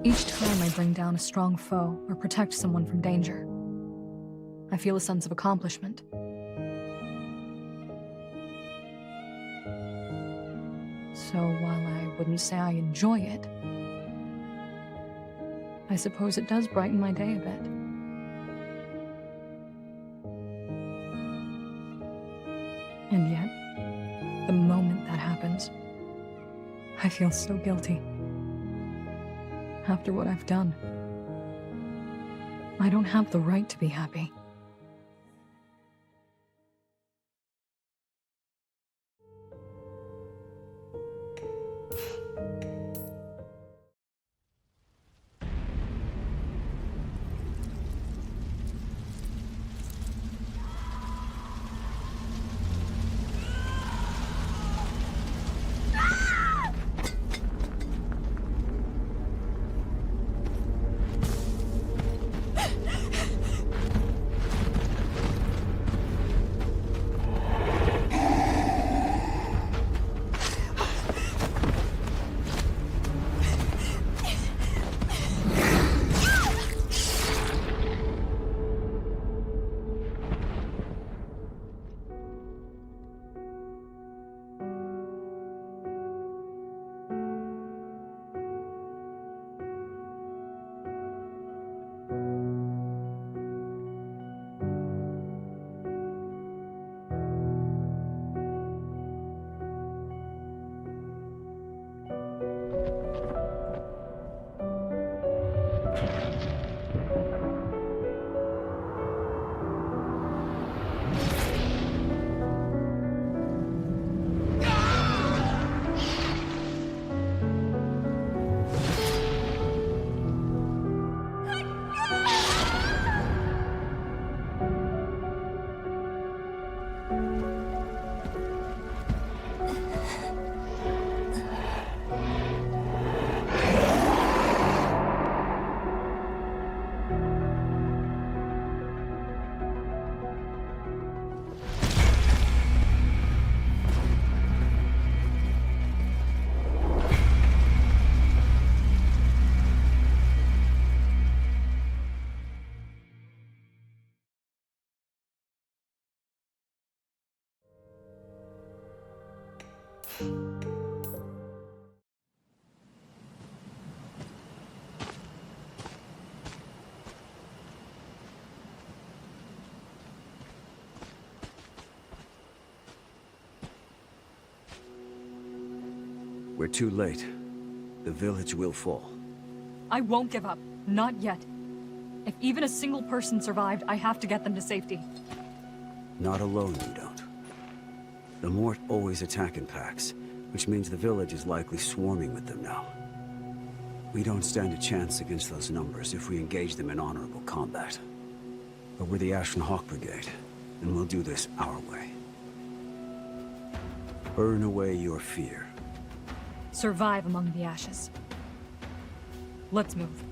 Each time I bring down a strong foe or protect someone from danger, I feel a sense of accomplishment. So while I wouldn't say I enjoy it, I suppose it does brighten my day a bit. And yet, the moment that happens, I feel so guilty. After what I've done, I don't have the right to be happy. We're too late. The village will fall. I won't give up. Not yet. If even a single person survived, I have to get them to safety. Not alone, you don't. The Mort always attack in packs, which means the village is likely swarming with them now. We don't stand a chance against those numbers if we engage them in honorable combat. But we're the Ashen Hawk Brigade, and we'll do this our way. Burn away your fear. Survive among the ashes. Let's move.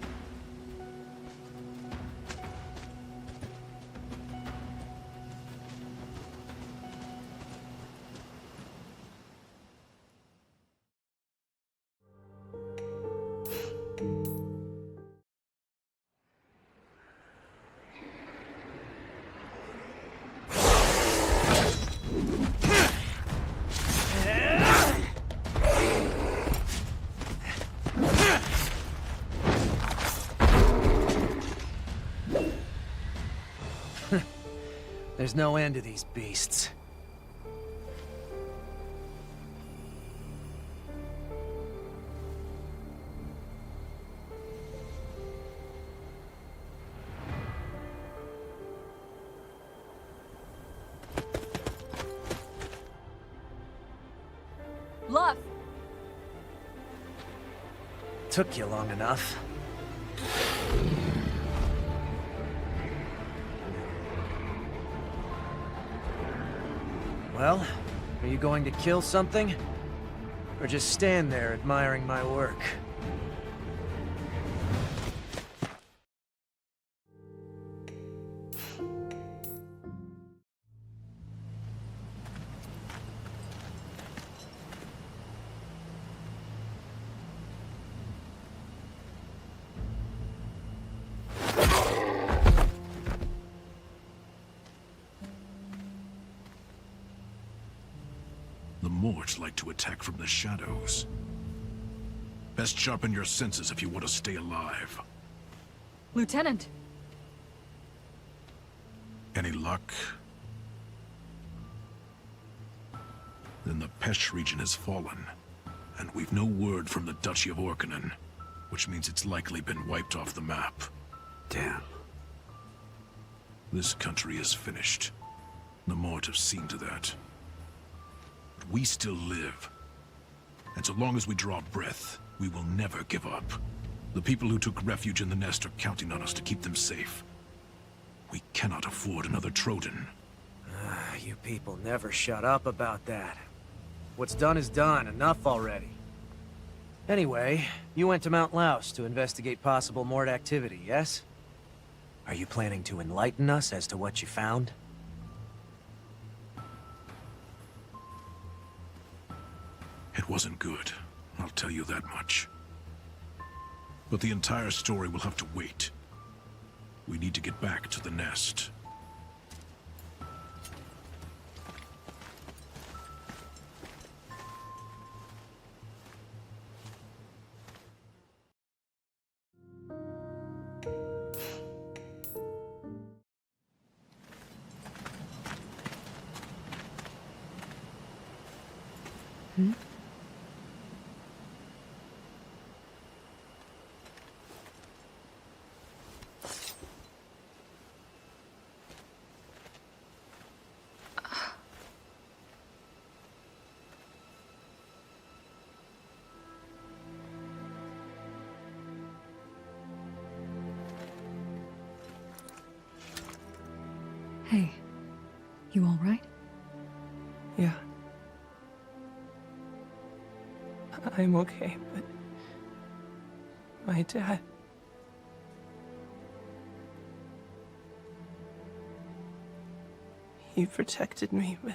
There's no end to these beasts. Lugh! Took you long enough. Well, are you going to kill something? Or just stand there admiring my work? orcs like to attack from the shadows. Best sharpen your senses if you want to stay alive. Lieutenant! Any luck? Then the Pesh region has fallen, and we've no word from the Duchy of Orkinen, which means it's likely been wiped off the map. Damn. This country is finished. The Mort have seen to that. But we still live. And so long as we draw breath, we will never give up. The people who took refuge in the nest are counting on us to keep them safe. We cannot afford another Troden. You people never shut up about that. What's done is done. Enough already. Anyway, you went to Mount Laos to investigate possible Mort activity, yes? Are you planning to enlighten us as to what you found? It wasn't good, I'll tell you that much. But the entire story will have to wait. We need to get back to the nest. Hey, you all right? Yeah. I'm okay, but... my dad... he protected me, but...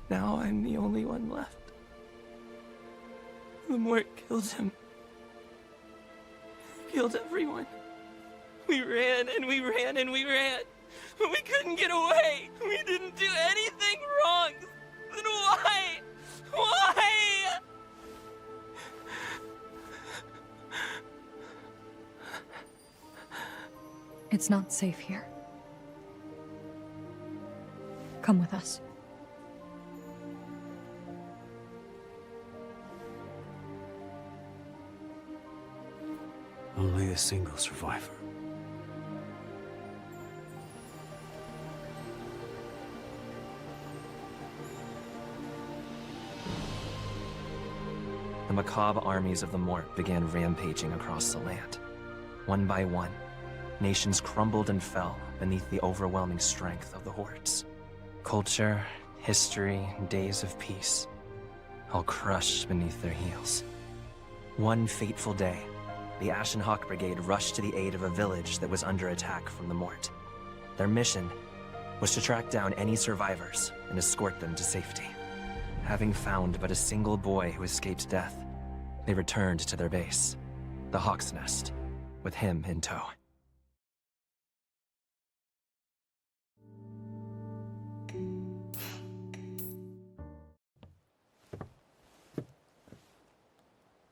now I'm the only one left. The Mort killed him. Killed everyone. We ran and we ran and we ran, but we couldn't get away. We didn't do anything wrong. Then why? Why? It's not safe here. Come with us. Only a single survivor. The macabre armies of the Mort began rampaging across the land. One by one, nations crumbled and fell beneath the overwhelming strength of the hordes. Culture, history, days of peace, all crushed beneath their heels. One fateful day, the Ashenhawk Brigade rushed to the aid of a village that was under attack from the Mort. Their mission was to track down any survivors and escort them to safety. Having found but a single boy who escaped death, they returned to their base, the Hawk's Nest, with him in tow.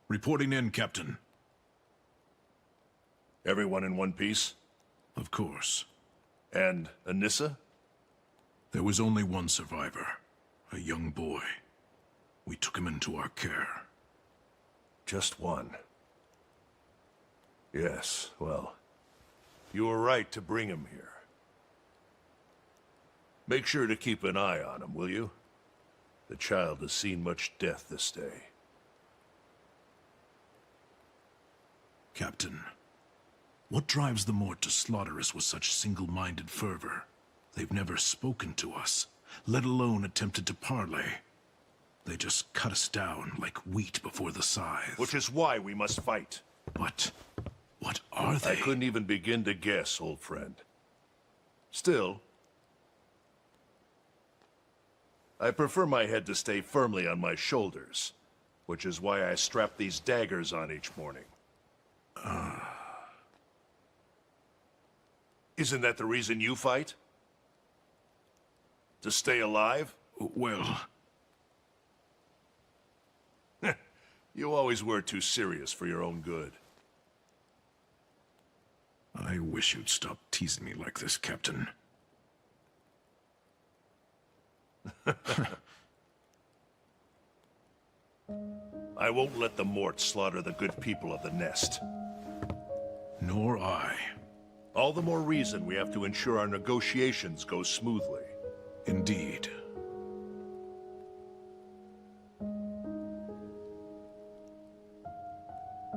Reporting in, Captain. Everyone in one piece? Of course. And Anissa? There was only one survivor, a young boy. We took him into our care. Just one. Yes, well, you were right to bring him here. Make sure to keep an eye on him, will you? The child has seen much death this day. Captain, what drives the Mort to slaughter us with such single-minded fervor? They've never spoken to us, let alone attempted to parley. They just cut us down like wheat before the scythe. Which is why we must fight. But what are they? I couldn't even begin to guess, old friend. Still, I prefer my head to stay firmly on my shoulders, which is why I strap these daggers on each morning. Isn't that the reason you fight? To stay alive? Well, You always were too serious for your own good. I wish you'd stop teasing me like this, Captain. I won't let the Mort slaughter the good people of the Nest. Nor I. All the more reason we have to ensure our negotiations go smoothly. Indeed.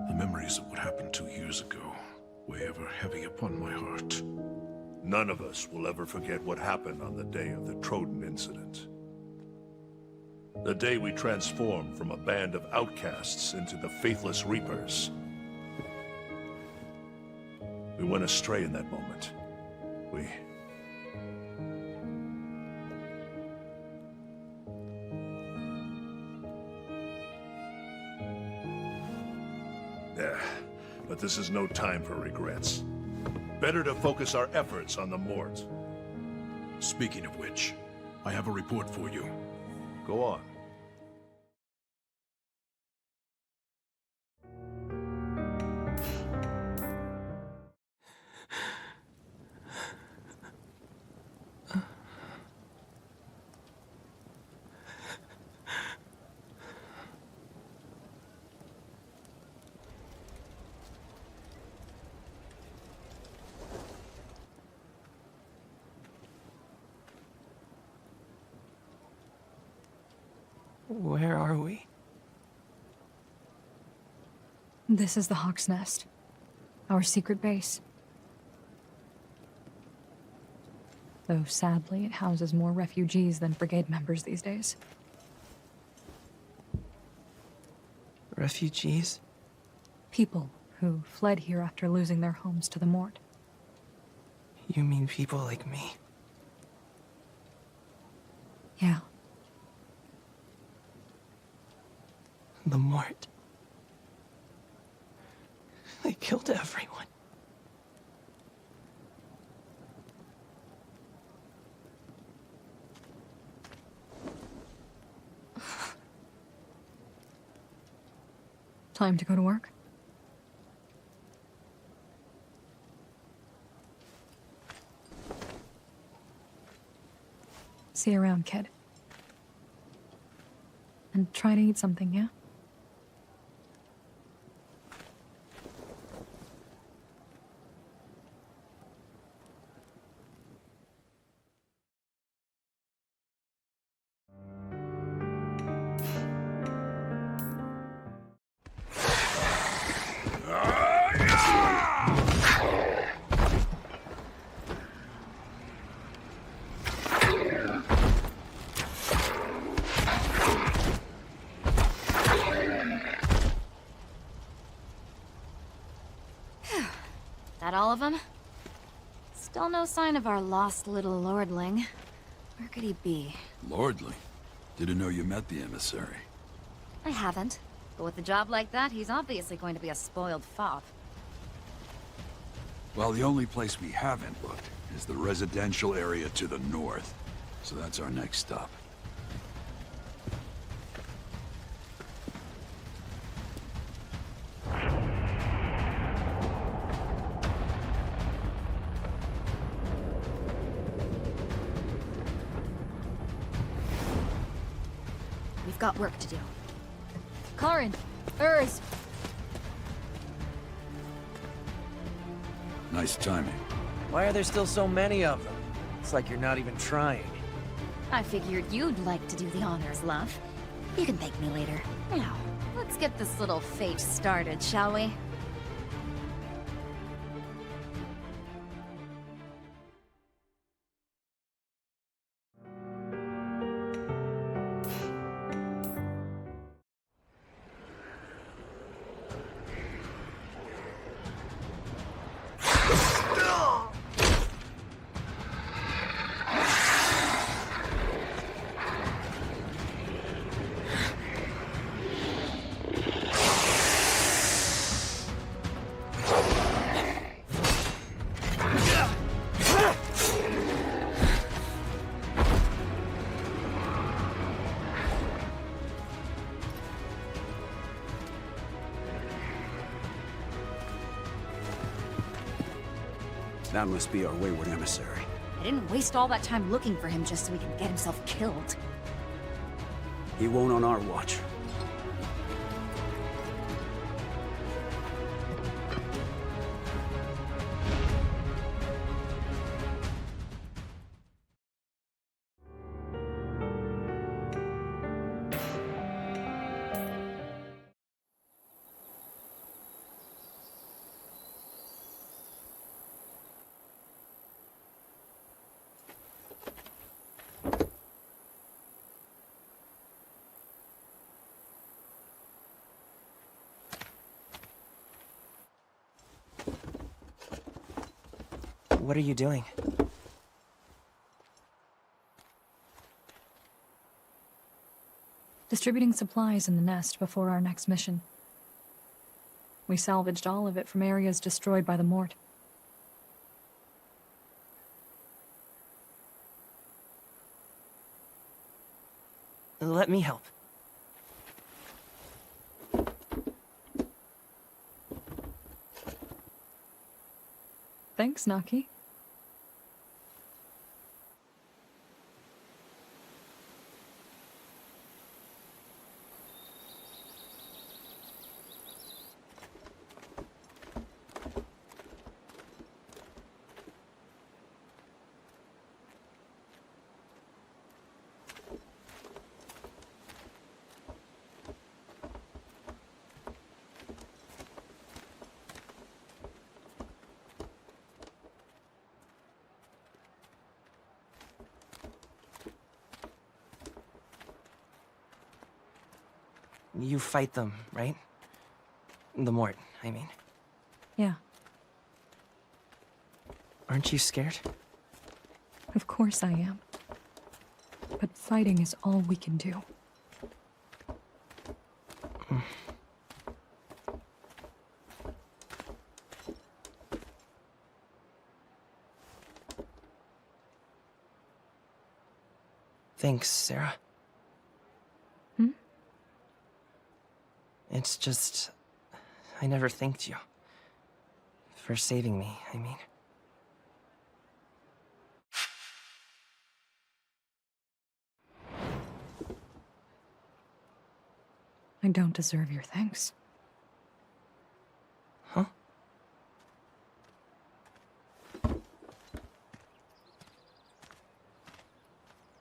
The memories of what happened 2 years ago weigh ever heavy upon my heart. None of us will ever forget what happened on the day of the Troden incident. The day we transformed from a band of outcasts into the Faithless Reapers. We went astray in that moment. But this is no time for regrets. Better to focus our efforts on the Mort. Speaking of which, I have a report for you. Go on. Where are we? This is the Hawk's Nest. Our secret base. Though sadly, it houses more refugees than Brigade members these days. Refugees? People who fled here after losing their homes to the Mort. You mean people like me? Yeah. The Mort. They killed everyone. Time to go to work? See you around, kid. And try to eat something, yeah? That all of them? Still no sign of our lost little lordling. Where could he be? Lordling? Didn't know you met the emissary. I haven't. But with a job like that, he's obviously going to be a spoiled fop. Well, the only place we haven't looked is the residential area to the north. So that's our next stop. We've got work to do. Karren! Urs! Nice timing. Why are there still so many of them? It's like you're not even trying. I figured you'd like to do the honors, love. You can thank me later. Now, let's get this little fete started, shall we? That must be our wayward emissary. I didn't waste all that time looking for him just so he could get himself killed. He won't on our watch. What are you doing? Distributing supplies in the nest before our next mission. We salvaged all of it from areas destroyed by the Mort. Let me help. Thanks, Naki. You fight them, right? The Mort, I mean. Yeah, Aren't you scared? of course I am. But fighting is all we can do. Thanks, Sarah. Hmm? It's just... I never thanked you. For saving me, I mean. I don't deserve your thanks. Huh?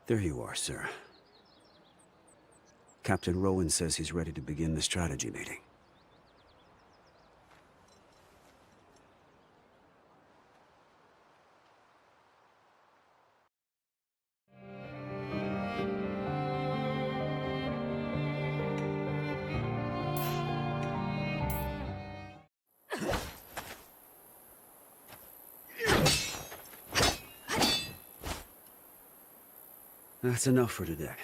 There you are, sir. Captain Rowen says he's ready to begin the strategy meeting. That's enough for today.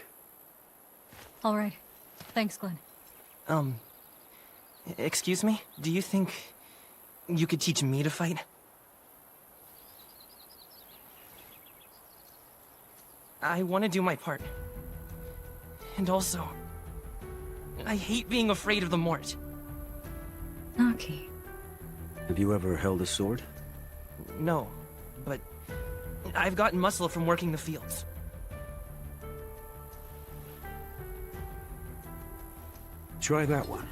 All right. Thanks, Glenn. Excuse me? Do you think you could teach me to fight? I want to do my part. And also, I hate being afraid of the Mort. Naki. Have you ever held a sword? No, but I've gotten muscle from working the fields. Try that one.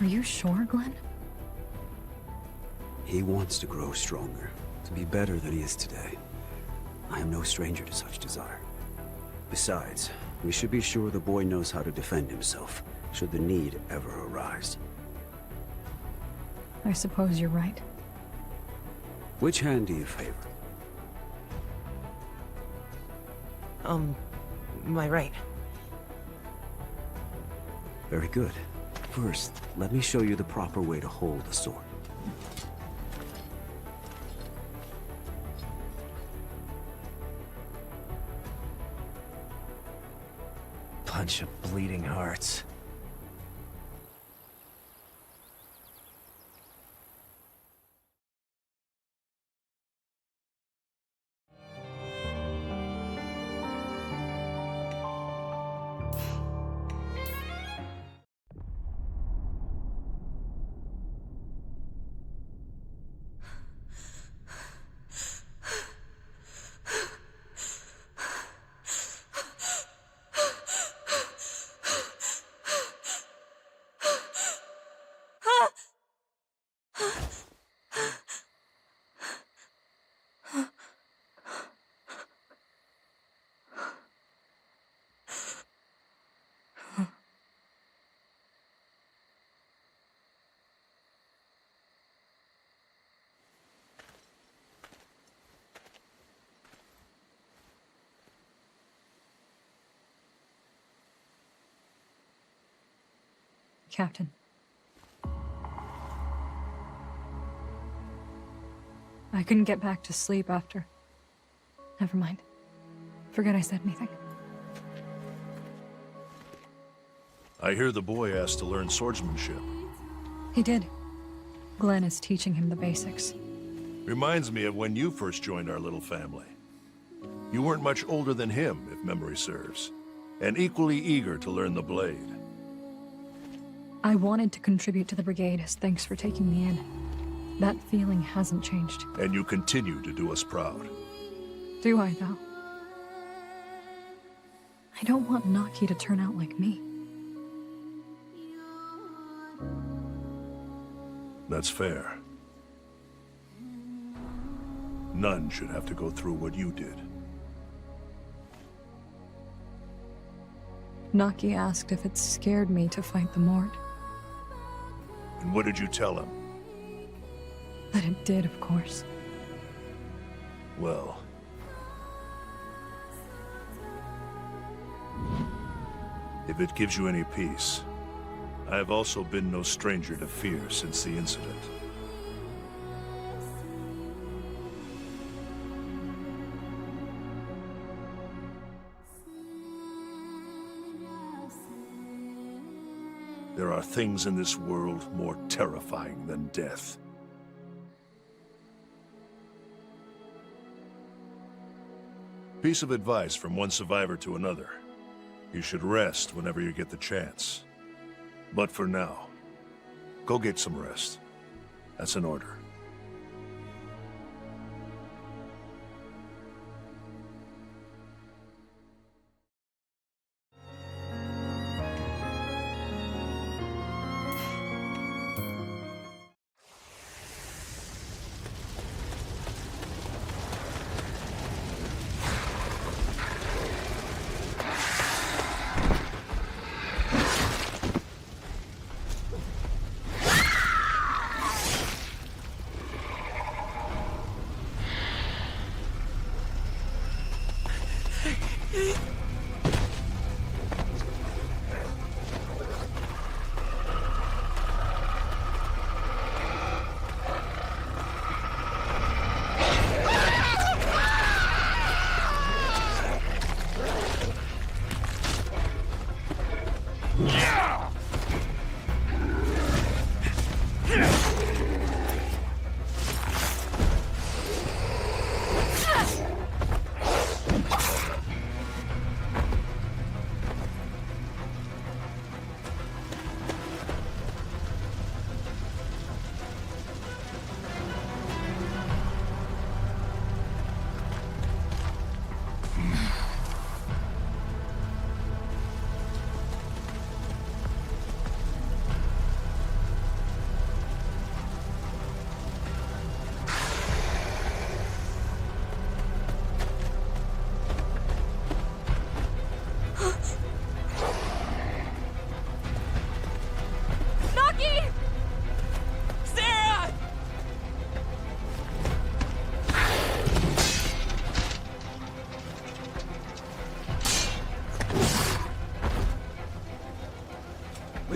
Are you sure, Glenn? He wants to grow stronger, to be better than he is today. I am no stranger to such desire. Besides, we should be sure the boy knows how to defend himself, should the need ever arise. I suppose you're right. Which hand do you favor? My right. Very good. First, let me show you the proper way to hold a sword. Bunch of bleeding hearts. Captain. I couldn't get back to sleep after. Never mind. Forget I said anything. I hear the boy asked to learn swordsmanship. He did. Glenn is teaching him the basics. Reminds me of when you first joined our little family. You weren't much older than him, if memory serves, and equally eager to learn the blade. I wanted to contribute to the Brigade as thanks for taking me in. That feeling hasn't changed. And you continue to do us proud. Do I, though? I don't want Naki to turn out like me. That's fair. None should have to go through what you did. Naki asked if it scared me to fight the Mort. And what did you tell him? That it did, of course. Well... if it gives you any peace, I have also been no stranger to fear since the incident. There are things in this world more terrifying than death. Piece of advice from one survivor to another. You should rest whenever you get the chance. But for now, go get some rest. That's an order.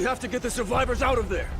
We have to get the survivors out of there!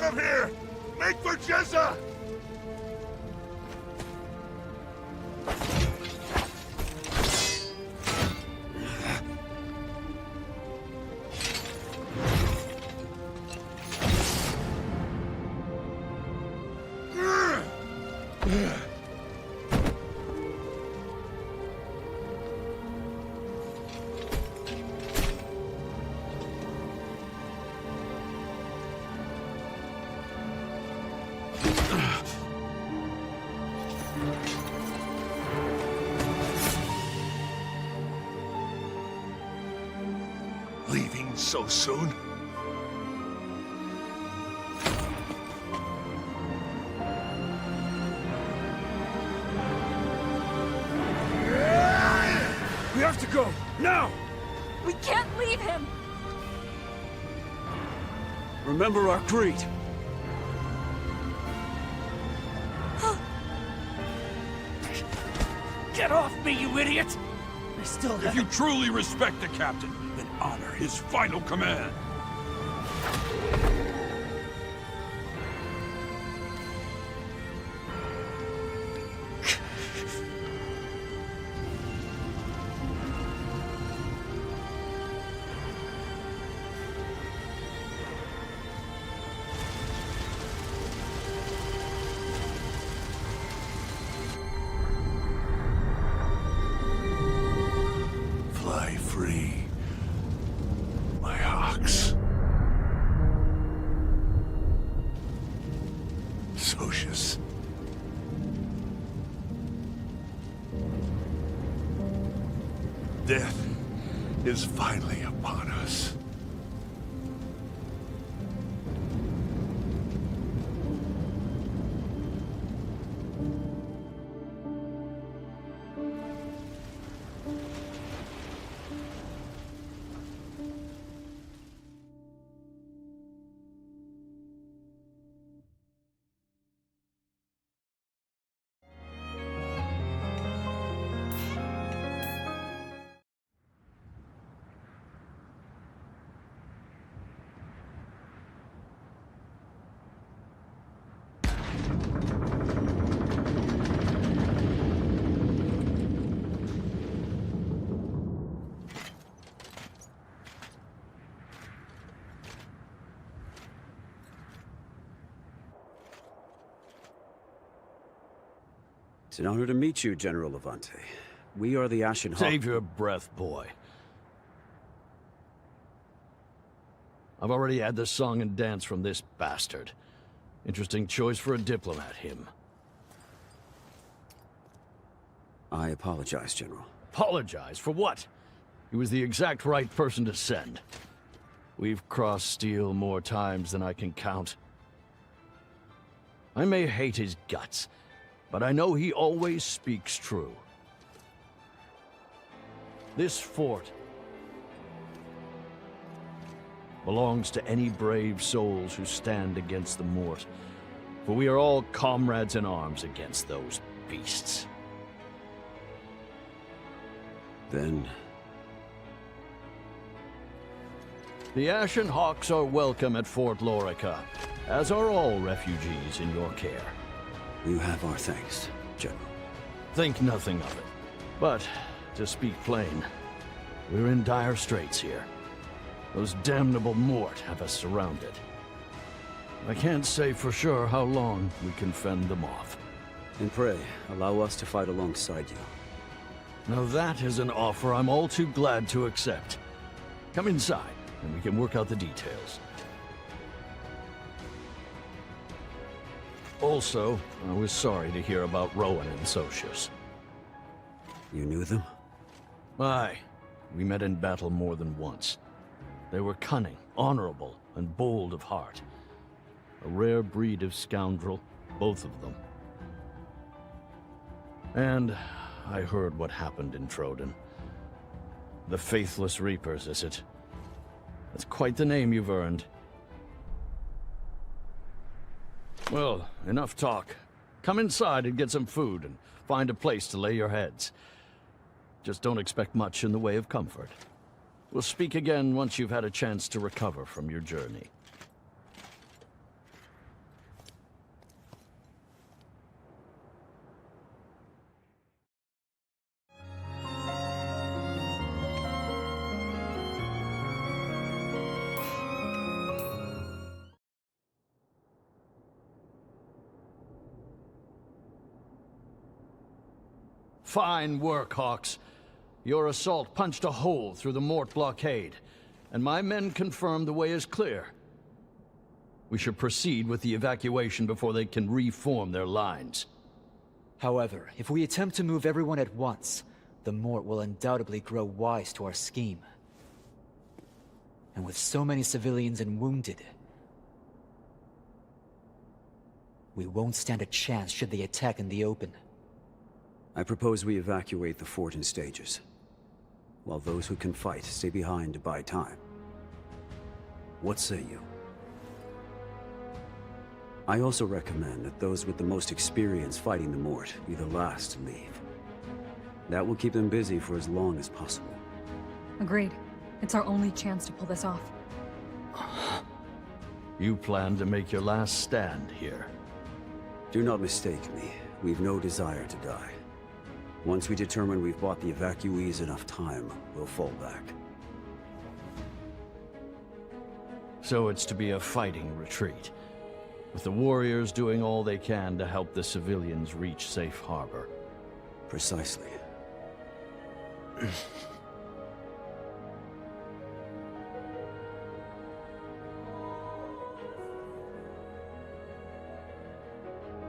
out of here! Make for Jezza! Leaving so soon? We have to go, now! We can't leave him! Remember our creed. Get off me, you idiot! I still If you truly respect the captain, then honor his final command. Fly free, my ox. Socius. Death is finally upon us. It's an honor to meet you, General Levante. We are the Ashen Hawk. Save your breath, boy. I've already had the song and dance from this bastard. Interesting choice for a diplomat, him. I apologize, General. Apologize? For what? He was the exact right person to send. We've crossed steel more times than I can count. I may hate his guts, but I know he always speaks true. This fort belongs to any brave souls who stand against the Mort, for we are all comrades in arms against those beasts. Then... The Ashen Hawks are welcome at Fort Lorica, as are all refugees in your care. You have our thanks, General. Think nothing of it. But, to speak plain, we're in dire straits here. Those damnable Mort have us surrounded. I can't say for sure how long we can fend them off. And pray, allow us to fight alongside you. Now that is an offer I'm all too glad to accept. Come inside, and we can work out the details. Also, I was sorry to hear about Rowen and Socius. You knew them? Aye. We met in battle more than once. They were cunning, honorable, and bold of heart. A rare breed of scoundrel, both of them. And I heard what happened in Troden. The Faithless Reapers, is it? That's quite the name you've earned. Well, enough talk. Come inside and get some food and find a place to lay your heads. Just don't expect much in the way of comfort. We'll speak again once you've had a chance to recover from your journey. Fine work, Hawks. Your assault punched a hole through the Mort blockade, and my men confirm the way is clear. We should proceed with the evacuation before they can reform their lines. However, if we attempt to move everyone at once, the Mort will undoubtedly grow wise to our scheme. And with so many civilians and wounded, we won't stand a chance should they attack in the open. I propose we evacuate the fort in stages, while those who can fight stay behind to buy time. What say you? I also recommend that those with the most experience fighting the Mort be the last to leave. That will keep them busy for as long as possible. Agreed. It's our only chance to pull this off. You plan to make your last stand here. Do not mistake me. We've no desire to die. Once we determine we've bought the evacuees enough time, we'll fall back. So it's to be a fighting retreat, with the warriors doing all they can to help the civilians reach safe harbor. Precisely.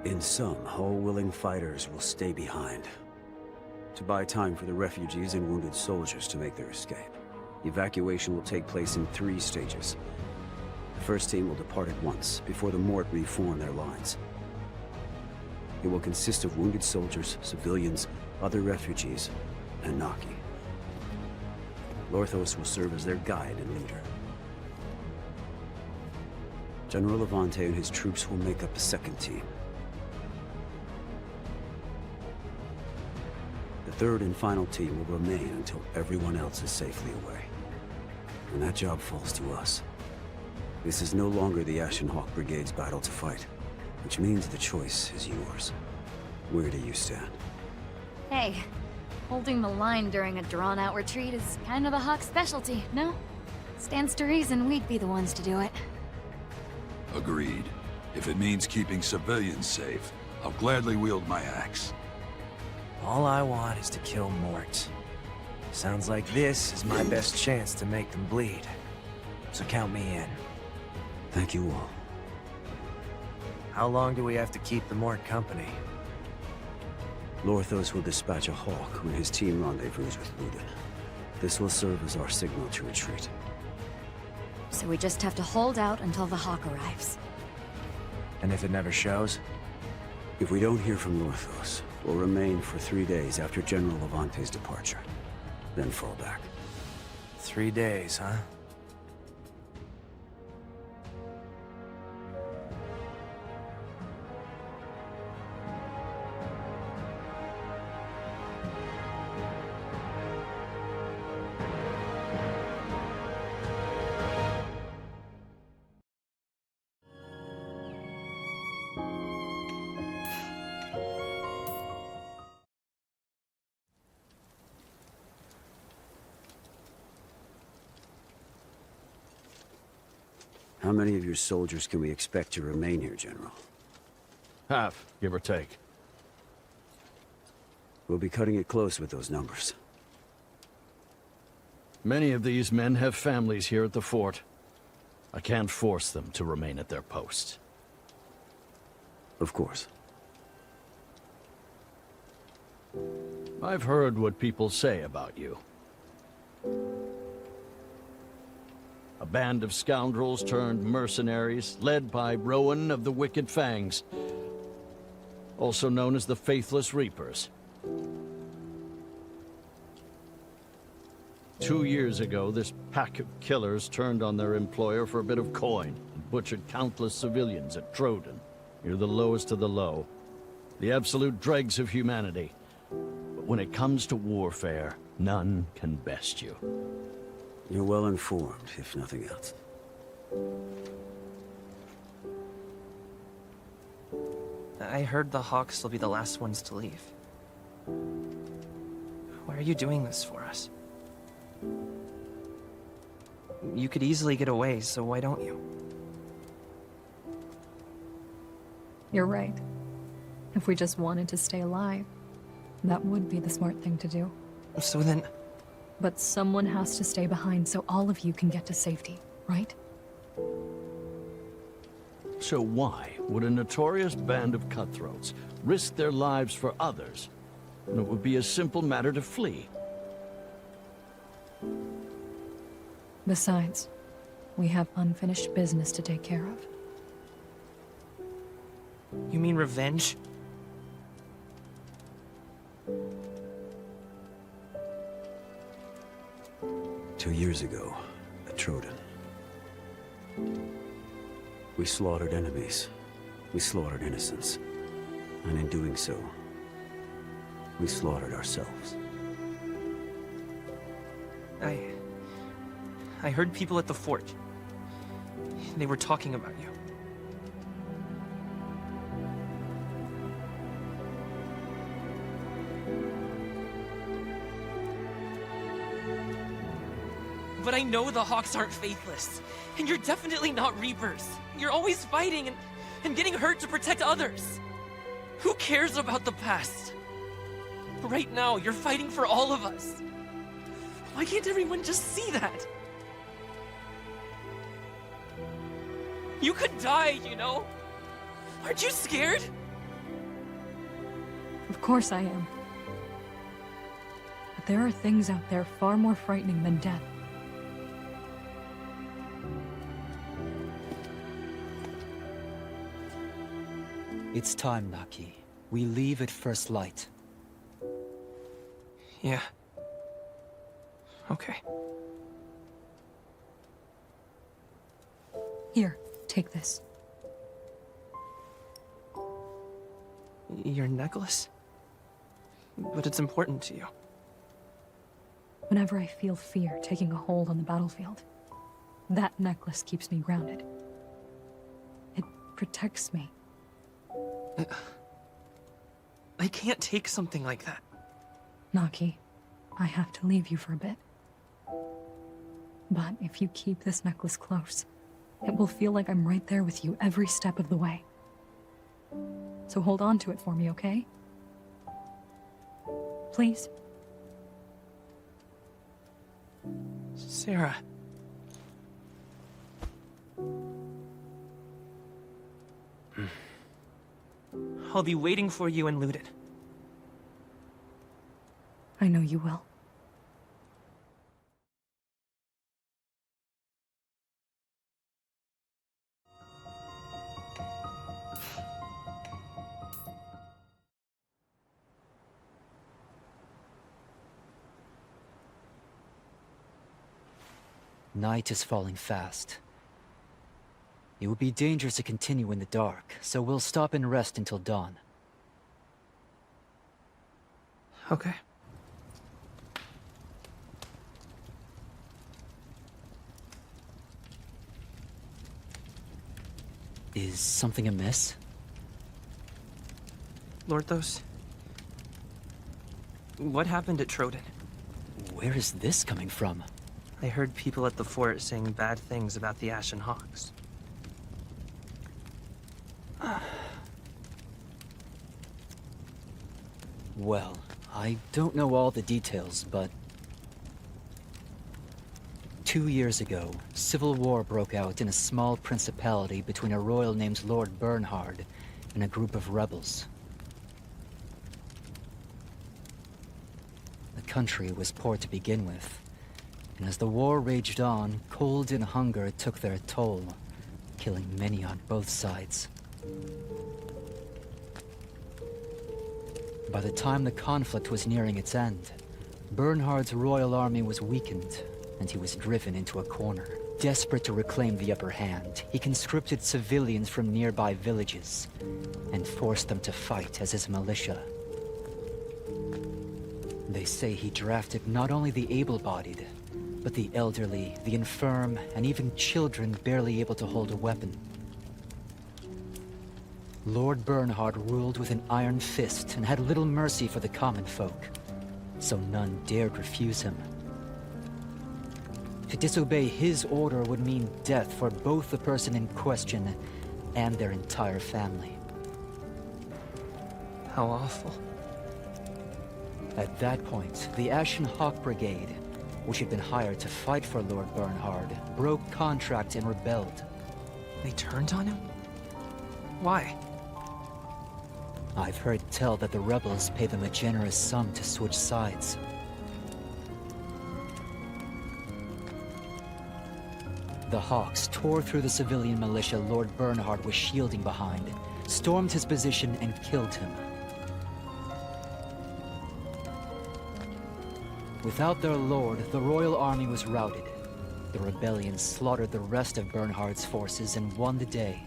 In sum, all willing fighters will stay behind, to buy time for the refugees and wounded soldiers to make their escape. Evacuation will take place in 3 stages. The first team will depart at once, before the Mort reform their lines. It will consist of wounded soldiers, civilians, other refugees, and Naki. Lorthos will serve as their guide and leader. General Levante and his troops will make up the second team. The third and final team will remain until everyone else is safely away. And that job falls to us. This is no longer the Ashenhawk Brigade's battle to fight, which means the choice is yours. Where do you stand? Hey, holding the line during a drawn-out retreat is kind of the Hawk specialty, no? Stands to reason we'd be the ones to do it. Agreed. If it means keeping civilians safe, I'll gladly wield my axe. All I want is to kill Mort. Sounds like this is my best chance to make them bleed. So count me in. Thank you all. How long do we have to keep the Mort company? Lorthos will dispatch a hawk when his team rendezvous with Lugh. This will serve as our signal to retreat. So we just have to hold out until the Hawk arrives. And if it never shows? If we don't hear from Lorthos, we'll remain for 3 days after General Levante's departure. Then fall back. 3 days, huh? How many of your soldiers can we expect to remain here, General? Half, give or take. We'll be cutting it close with those numbers. Many of these men have families here at the fort. I can't force them to remain at their posts. Of course. I've heard what people say about you. A band of scoundrels turned mercenaries, led by Rowen of the Wicked Fangs, also known as the Faithless Reapers. 2 years ago, this pack of killers turned on their employer for a bit of coin and butchered countless civilians at Troden. You're the lowest of the low, the absolute dregs of humanity. But when it comes to warfare, none can best you. You're well informed, if nothing else. I heard the Hawks will be the last ones to leave. Why are you doing this for us? You could easily get away, so why don't you? You're right. If we just wanted to stay alive, That would be the smart thing to do. So then... But someone has to stay behind so all of you can get to safety, right? So why would a notorious band of cutthroats risk their lives for others when it would be a simple matter to flee? Besides, we have unfinished business to take care of. You mean revenge? Two years ago, at Troden, we slaughtered enemies. We slaughtered innocents. And in doing so, we slaughtered ourselves. I heard people at the fort. They were talking about you. But I know the Hawks aren't faithless. And you're definitely not Reapers. You're always fighting and getting hurt to protect others. Who cares about the past? Right now, you're fighting for all of us. Why can't everyone just see that? You could die, you know? Aren't you scared? Of course I am. But there are things out there far more frightening than death. It's time, Naki. We leave at first light. Yeah. Okay. Here, take this. Your necklace? But it's important to you. Whenever I feel fear taking a hold on the battlefield, that necklace keeps me grounded. It protects me. I can't take something like that. Naki, I have to leave you for a bit. But if you keep this necklace close, it will feel like I'm right there with you every step of the way. So hold on to it for me, okay? Please? Sarah. I'll be waiting for you in Luden. I know you will. Night is falling fast. It would be dangerous to continue in the dark, so we'll stop and rest until dawn. Okay. Is something amiss? Lorthos? What happened at Troden? Where is this coming from? I heard people at the fort saying bad things about the Ashen Hawks. Well, I don't know all the details, but 2 years ago, civil war broke out in a small principality between a royal named Lord Bernhard and a group of rebels. The country was poor to begin with, and as the war raged on, cold and hunger took their toll, killing many on both sides. By the time the conflict was nearing its end, Bernhard's royal army was weakened, and he was driven into a corner. Desperate to reclaim the upper hand, he conscripted civilians from nearby villages and forced them to fight as his militia. They say he drafted not only the able-bodied, but the elderly, the infirm, and even children barely able to hold a weapon. Lord Bernhard ruled with an iron fist and had little mercy for the common folk, so none dared refuse him. To disobey his order would mean death for both the person in question and their entire family. How awful. At that point, the Ashen Hawk Brigade, which had been hired to fight for Lord Bernhard, broke contract and rebelled. They turned on him? Why? I've heard tell that the rebels pay them a generous sum to switch sides. The Hawks tore through the civilian militia Lord Bernhard was shielding behind, stormed his position and killed him. Without their lord, the royal army was routed. The rebellion slaughtered the rest of Bernhard's forces and won the day.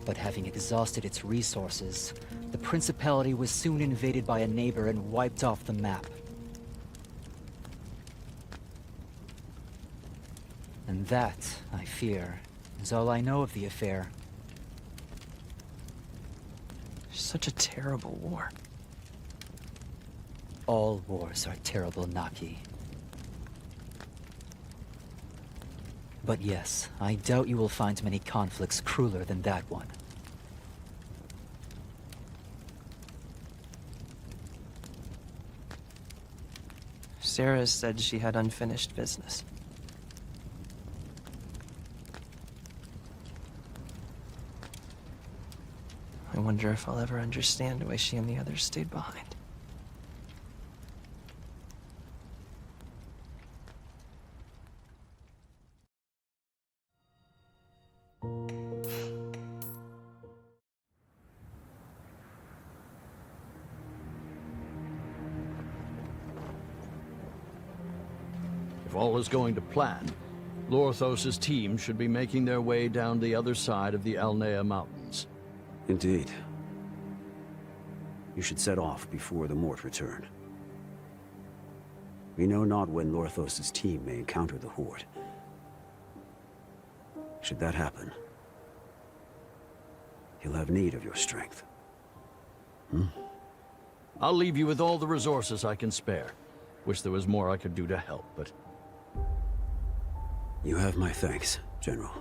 But having exhausted its resources, the Principality was soon invaded by a neighbor and wiped off the map. And that, I fear, is all I know of the affair. Such a terrible war. All wars are terrible, Naki. But yes, I doubt you will find many conflicts crueler than that one. Sarah said she had unfinished business. I wonder if I'll ever understand why she and the others stayed behind. If all is going to plan, Lorthos' team should be making their way down the other side of the Alnea Mountains. Indeed. You should set off before the Mort return. We know not when Lorthos' team may encounter the Horde. Should that happen, he'll have need of your strength. I'll leave you with all the resources I can spare. Wish there was more I could do to help, but... You have my thanks, General.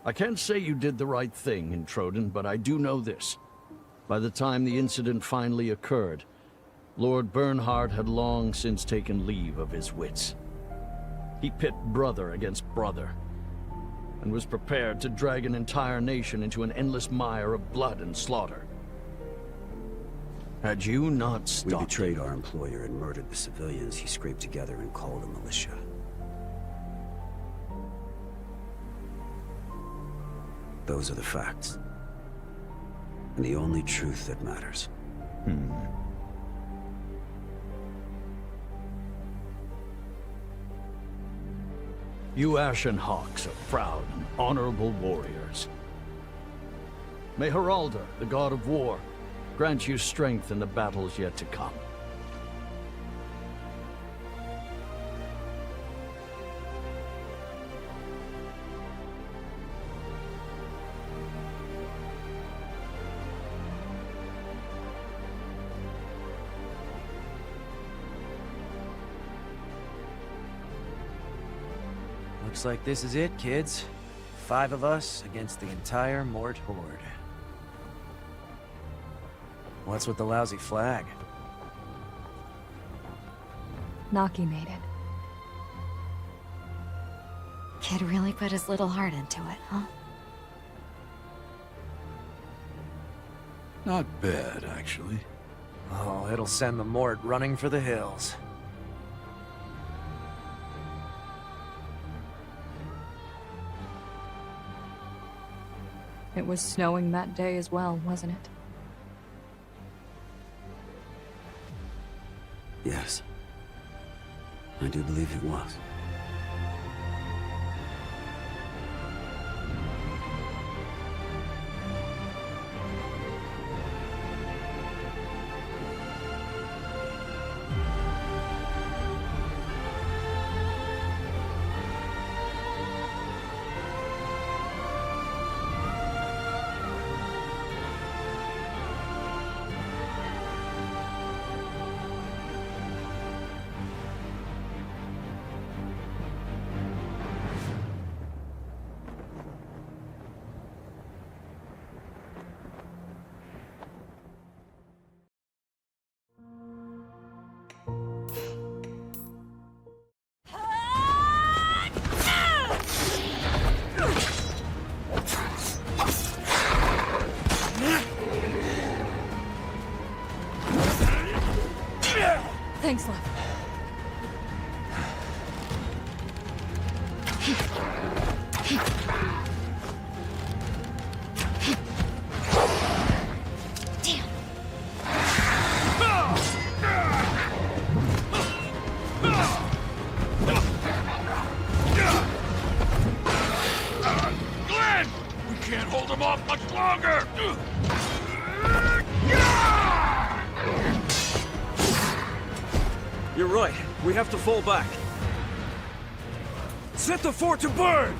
I can't say you did the right thing in Troden, but I do know this. By the time the incident finally occurred, Lord Bernhard had long since taken leave of his wits. He pit brother against brother, and was prepared to drag an entire nation into an endless mire of blood and slaughter. Had you not stopped... We betrayed our employer and murdered the civilians he scraped together and called a militia. Those are the facts. And the only truth that matters. You Ashen Hawks are proud and honorable warriors. May Heraldor, the god of war, grant you strength in the battles yet to come. Looks like this is it, kids. 5 of us against the entire Mort Horde. What's with the lousy flag? Naki made it. Kid really put his little heart into it, huh? Not bad, actually. Oh, it'll send the Mort running for the hills. It was snowing that day as well, wasn't it? Yes. I do believe it was. Thanks, love. Glenn! We can't hold him off much longer! You're right. We have to fall back. Set the fort to burn!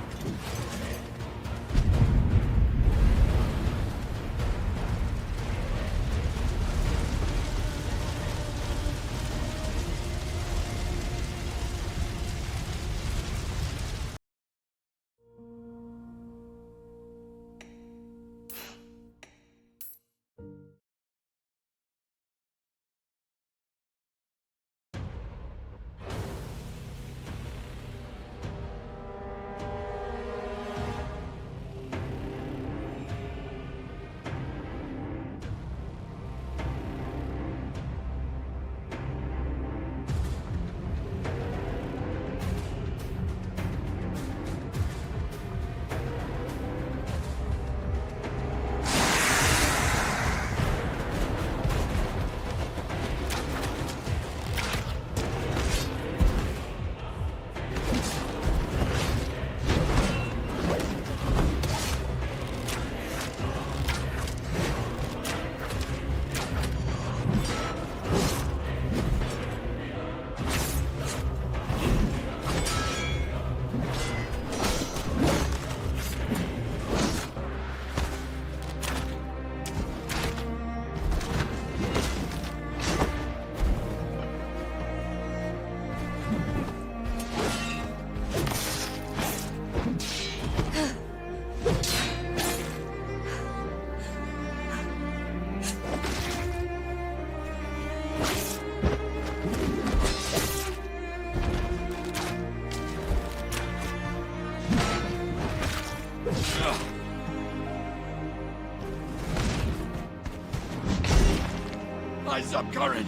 Eyes up, Karren!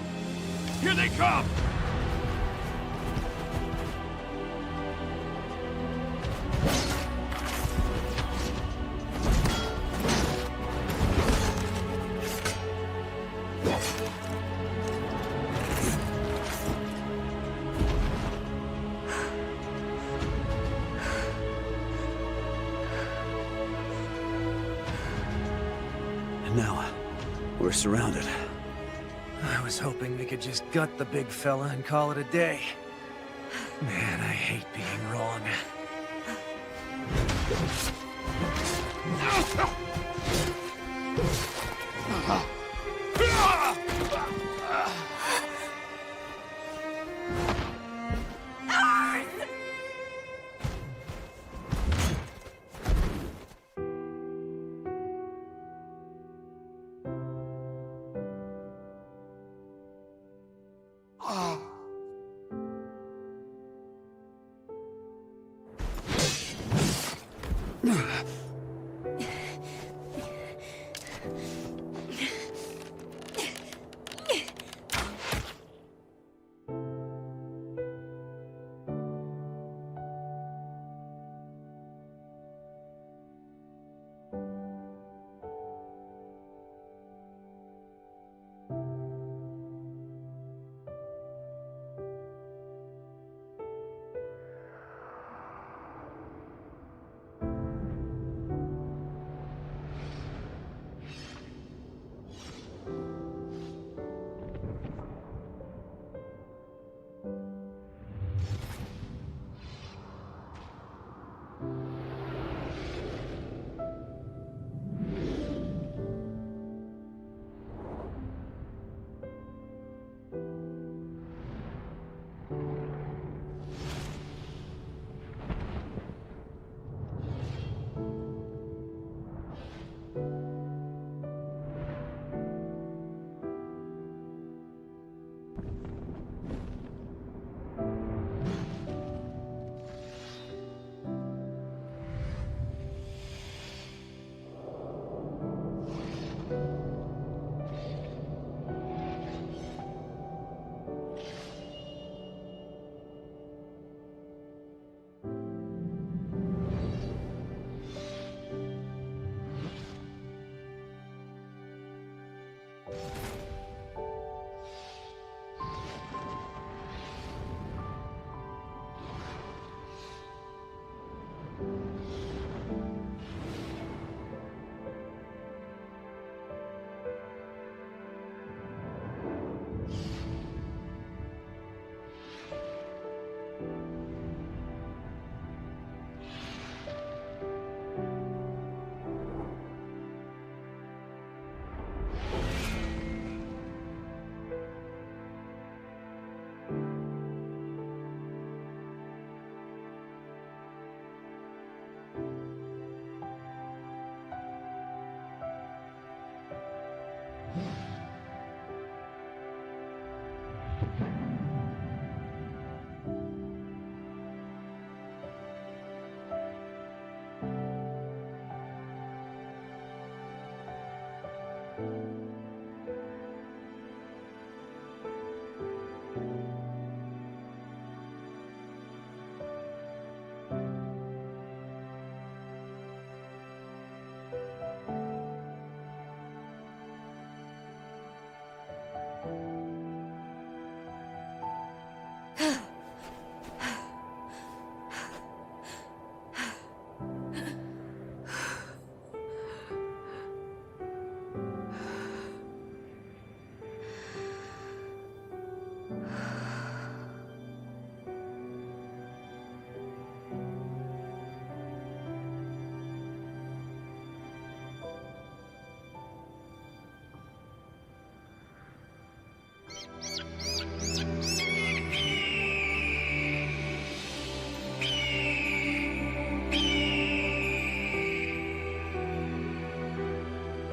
Here they come! And now, we're surrounded. I was hoping we could just gut the big fella and call it a day. Man, I hate being wrong.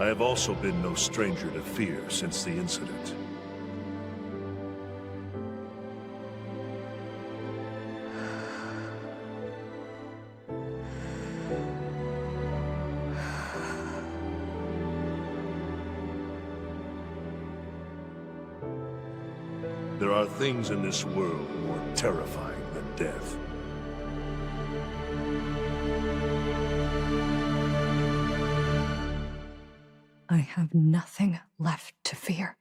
I have also been no stranger to fear since the incident. There are things in this world more terrifying than death. I have nothing left to fear.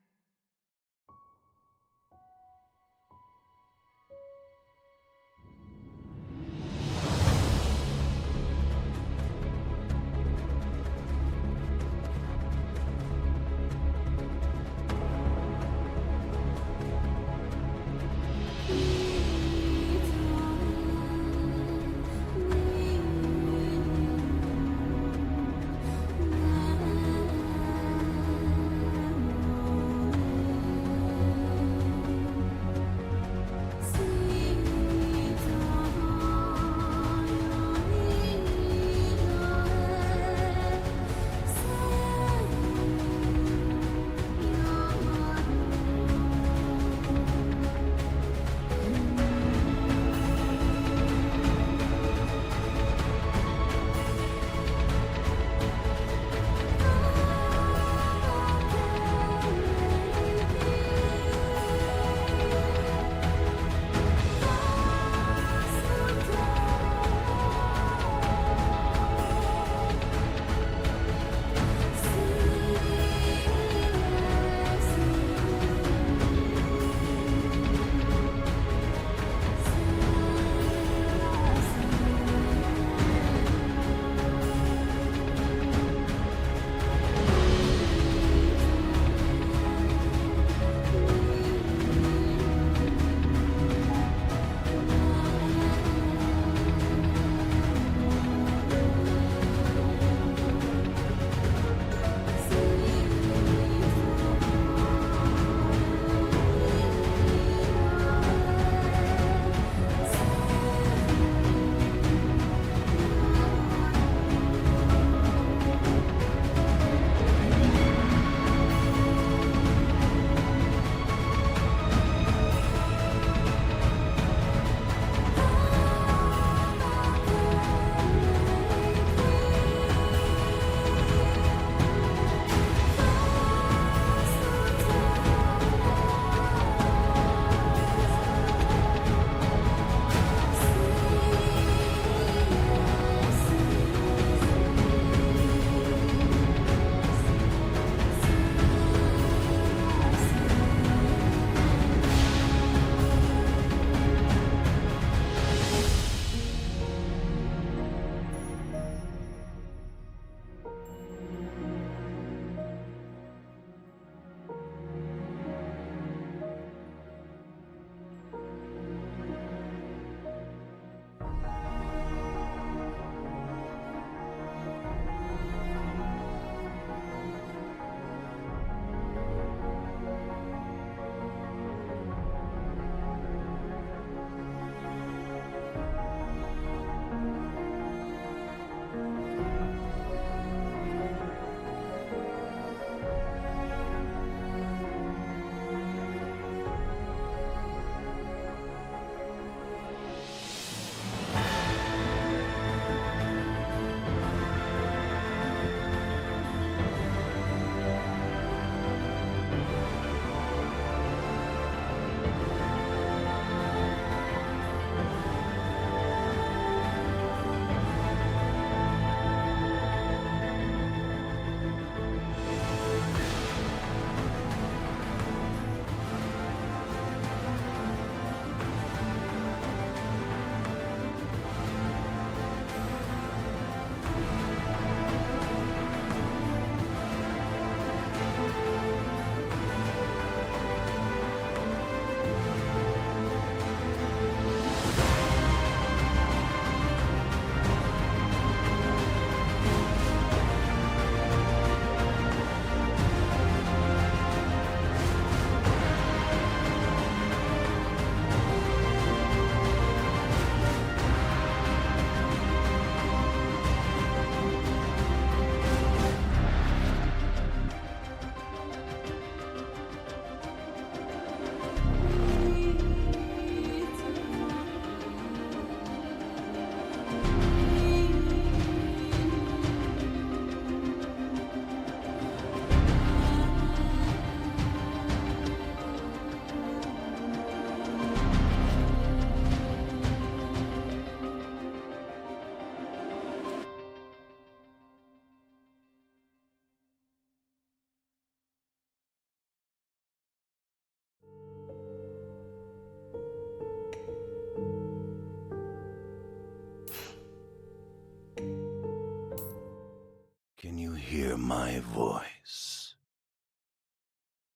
my voice.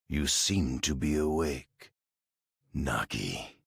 You seem to be awake, Naki.